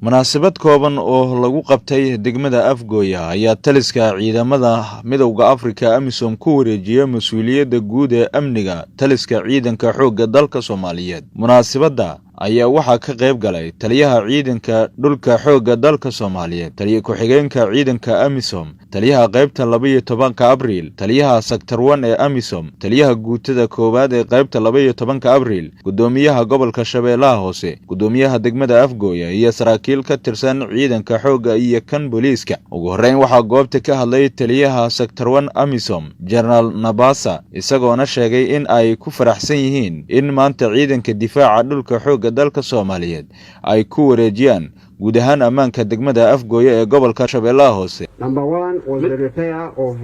munaasabad kooban oo lagu qabtay degmada Afgooya ayaa taliska ciidamada midowga Afrika AMISOM ku wareejiyay mas'uuliyadda guud ee amniga taliska ciidanka xoogga dalka Soomaaliyeed. Munaasabada ayaa waxaa ka qayb galay taliyaha ciidanka dhulka xoogga dalka Soomaaliyeed, taliye ku-xigeenka ciidanka AMISOM, taliyaha qaybta 12 Abriil, taliyaha Sector 1 ee AMISOM, taliyaha guutada koowaad ee qaybta 12 Abriil, gudoomiyaha gobolka Shabeellaha Hoose, gudoomiyaha degmada Afgooya iyo saraakiil ka tirsan ciidanka xoogga iyo kan booliiska. Ugu horeyn waxaa goobta ka hadlay taliyaha Sector 1 AMISOM, General Nabasa, isagoona sheegay in ay ku faraxsan yihiin in maanta ciidanka difaaca dhulka xoogga dalka Soomaaliyeed ay ku wareejiyaan guud ahaan ammaanka degmada Afgooya ee gobolka Shabeellaha Hoose. Number 1 was the repair of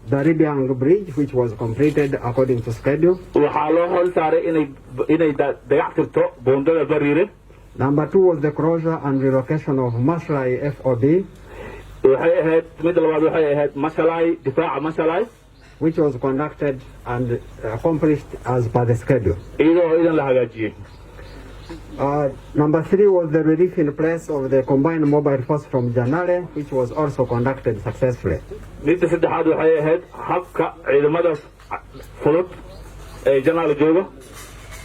the Ribiang Bridge, which was completed according to schedule. Waxaa loo hol saaray inay dayactirto boondada bariire. Number 2 was the closure and relocation of Maslai FOB. Waxay ahayd mid labaad waxay ahayd Maslai difaaca Maslai, which was conducted and accomplished as per the schedule. Iyadoo idan la hagaajiyay. Number 3 was the relief in place of the combined mobile force from Janale, which was also conducted successfully. Midda saddexaad waxay ahayd habka ciidamada fudud ee Janale jooga.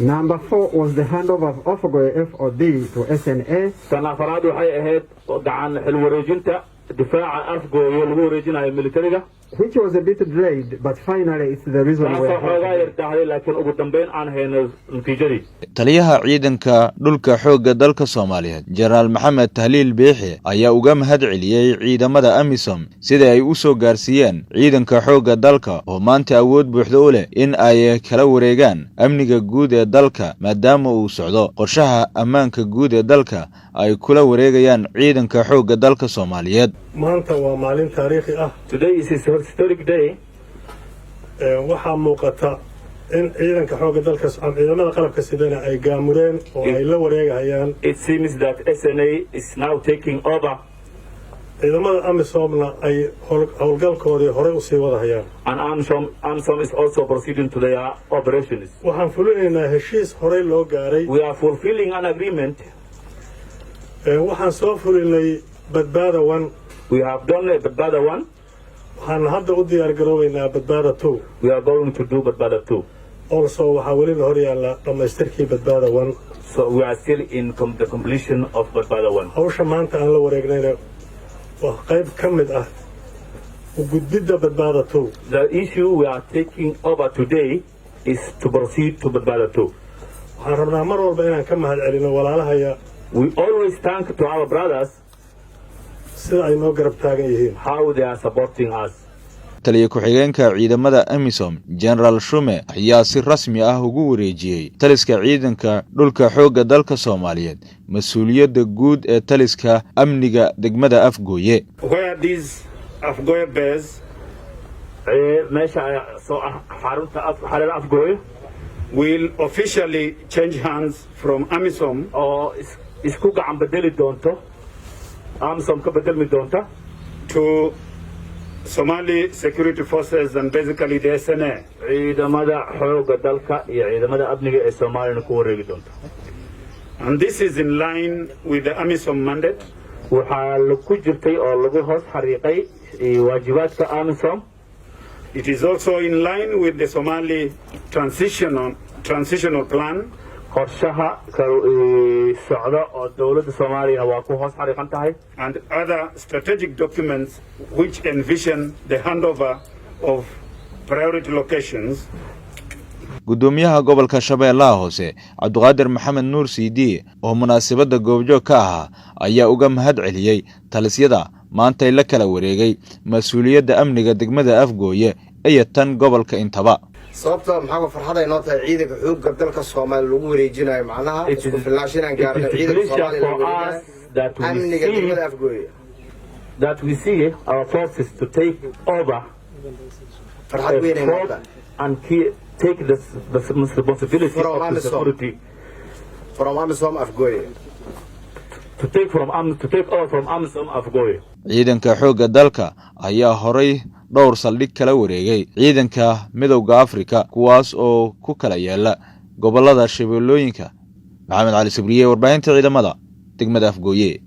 Number 4 was the handover of Afgooya FOB to SNA. Tan afraad waxay ahayd gacan xil wareejinta difaaca Afgooya lagu wareejinayo militariga, which was a bit delayed, but finally it's the reason taliyaha ciidanka dhulka xoogga dalka Soomaaliyeed General Maxamed Tahliil Beexi ayaa uga mahad celiyay ciidamada AMISOM sida ay u soo gaarsiiyeen ciidanka xoogga dalka oo maanta awood buuxda u leh in ay kala wareegaan amniga guud ee dalka maadaama uu socdo qorshaha ammaanka guud ee dalka ay kula wareegayaan ciidanka xoogga dalka Soomaaliyeed. maanta waa maalin taariikhi ah. Today is a historic day. Waxaa muuqata in ciidanka xoogga dalka ciidamada qalabka sidana ay gaamureen oo ay la wareegayaan. It seems that SNA is now taking over. ciidamada AMISOMna ay howlgalkoodii hore u sii wadahayaan. And AMISOM is also proceeding to their operations. Waxaan fulinaynaa heshiis hore loo gaaray. We are fulfilling an agreement. Waxaan soo fulinay badbaada 1. We have done badbaada 1. waxaan hadda u diyaar garoobaynaa badbaada 2. We are going to do badbaada 2. Also waxaa weli hor yaala dhamaystirkii badbaada 1. So we are still in the completion of badbaada 1. hawsha maanta aan la wareegnayna waa qayb ka mid ah u gudbidda badbaada 2. The issue we are taking over today is to proceed to badbaada 2. waxaan rabnaa mar walba inaan ka mahad celino walaalahaya. We always thank to our brothers sida ay noo garab taagan yihiin, how they are supporting us. Taliye ku-xigeenka ciidamada AMISOM General Shume ayaa si rasmi ah ugu wareejiyay taliska ciidanka dhulka xoogga dalka Soomaaliyeed mas'uuliyadda guud ee taliska amniga degmada Afgooye. Where these Afgooya base meesha soo xarunta Afgooye will officially change hands from AMISOM oo isku gacan bedeli doonto AMISOM ka bedelmi doonta to Somali security forces and basically the SNA. ciidamada xoogga dalka iyo ciidamada amniga ee Soomaaliya ku wareegi doonta. And this is in line with the AMISOM mandate. Waxaa lagu jirtay oo lagu hoos xariiqay waajibaadka AMISOM. It is also in line with the Somali transitional plan. qorshaha socda oo dawladda Soomaaliya waa ku hoos xariiqan tahay, and other strategic documents which envision the handover of priority locations. Gudoomiyaha gobolka Shabeellaha Hoose Cabdiqaadir Maxamed Nuur Siidi oo munaasabada goobjoog ka ahaa ayaa uga mahad celiyay talisyada maanta la kala wareegay mas'uuliyadda amniga degmada Afgooye iyo tan gobolka intaba. sababta maxaa farxad ay noo tahay ciidanka xoogga dalka Soomaaliya lagu wareejinayo macnaha isku filnaashinaan gaarnay ciidanka Soomaaliya amniga degmada Afgooye. That we see our forces to take over farxad weyn ay noqotay and take the responsibility of the security from AMISOM Afgooye. To take over from AMISOM Afgooye. ciidanka xoogga dalka ayaa horay dhowr saldhig kala wareegay ciidanka midowga Afrika kuwaas oo ku kala yaala gobolada Shabeellooyinka. Maxamed Cali Sabriye, warbaahinta ciidamada degmada Afgooye.